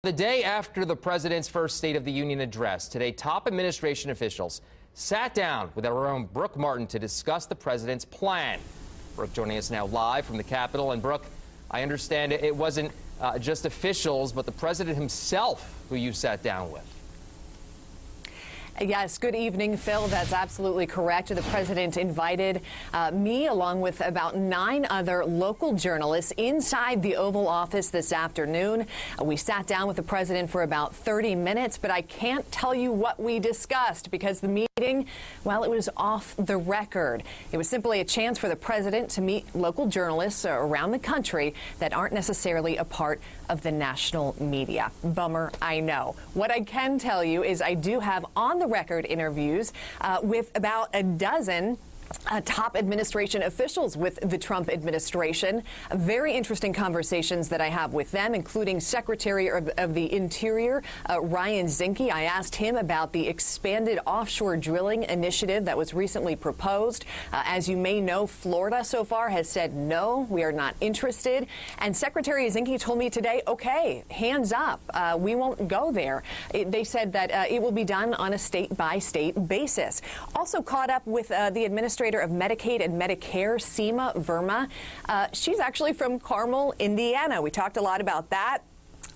The day after the president's first State of the Union address, today top administration officials sat down with our own Brooke Martin to discuss the president's plan. Brooke joining us now live from the Capitol. And Brooke, I understand it wasn't just officials, but the president himself who you sat down with. Yes, good evening, Phil. That's absolutely correct. The president invited me along with about 9 other local journalists inside the Oval Office this afternoon. We sat down with the president for about 30 minutes, but I can't tell you what we discussed because the meeting, well, it was off the record. It was simply a chance for the president to meet local journalists around the country that aren't necessarily a part of the national media. Bummer, I know. What I can tell you is I do have on the record interviews with about a dozen top administration officials with the Trump administration. Very interesting conversations that I have with them, including Secretary of the Interior, Ryan Zinke. I asked him about the expanded offshore drilling initiative that was recently proposed. As you may know, Florida so far has said, no, we are not interested. And Secretary Zinke told me today, okay, hands up. We won't go there. They said that it will be done on a state-by-state basis. Also caught up with the Administrator of Medicaid and Medicare, Seema Verma. She's actually from Carmel, Indiana. We talked a lot about that.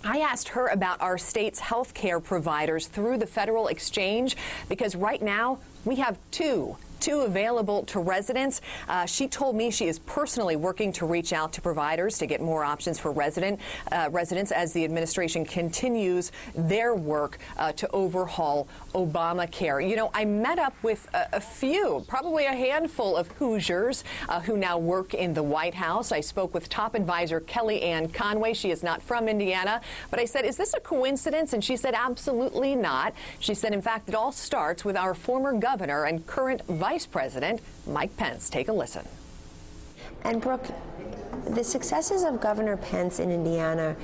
I asked her about our state's health care providers through the federal exchange because right now we have two available to residents. She told me she is personally working to reach out to providers to get more options for residents as the administration continues their work to overhaul Obamacare. You know, I met up with a few, probably a handful of Hoosiers who now work in the White House. I spoke with top advisor Kellyanne Conway. She is not from Indiana, but I said, is this a coincidence? And she said, absolutely not. She said, in fact, it all starts with our former governor and current Vice President Mike Pence. Take a listen. And Brooke, the successes of Governor Pence in Indiana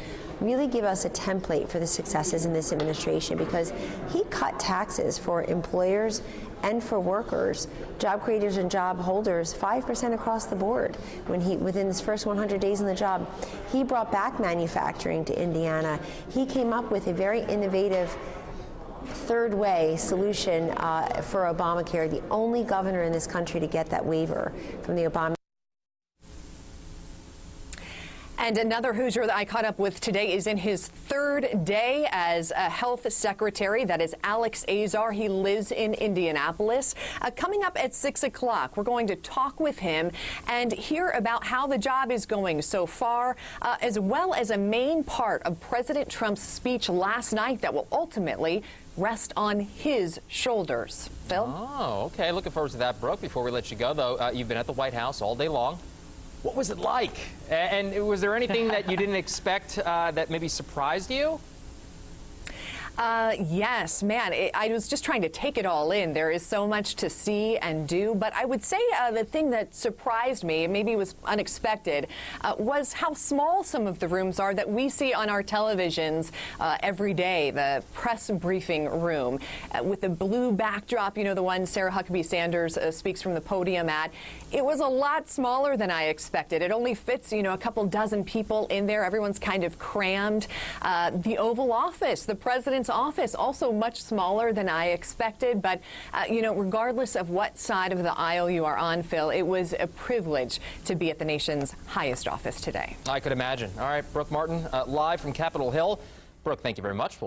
really give us a template for the successes in this administration because he cut taxes for employers and for workers, job creators and job holders, 5% across the board within his first 100 days in the job. He brought back manufacturing to Indiana. He came up with a very innovative third way solution for Obamacare, the only governor in this country to get that waiver from the Obama. And another Hoosier that I caught up with today is in his 3rd day as a health secretary. That is Alex Azar. He lives in Indianapolis. Coming up at 6 o'clock, we're going to talk with him and hear about how the job is going so far, as well as a main part of President Trump's speech last night that will ultimately rest on his shoulders. Phil? Oh, okay. Looking forward to that, Brooke. Before we let you go, though, you've been at the White House all day long. What was it like? And was there anything that you didn't expect that maybe surprised you? Yes, man, I was just trying to take it all in. There is so much to see and do. But I would say the thing that surprised me, maybe was unexpected, was how small some of the rooms are that we see on our televisions every day. The press briefing room with the blue backdrop, you know, the one Sarah Huckabee Sanders speaks from the podium at. It was a lot smaller than I expected. It only fits, you know, a couple dozen people in there. Everyone's kind of crammed. The Oval Office, the president's office, also much smaller than I expected. But, you know, regardless of what side of the aisle you are on, Phil, it was a privilege to be at the nation's highest office today. I could imagine. All right, Brooke Martin, live from Capitol Hill. Brooke, thank you very much.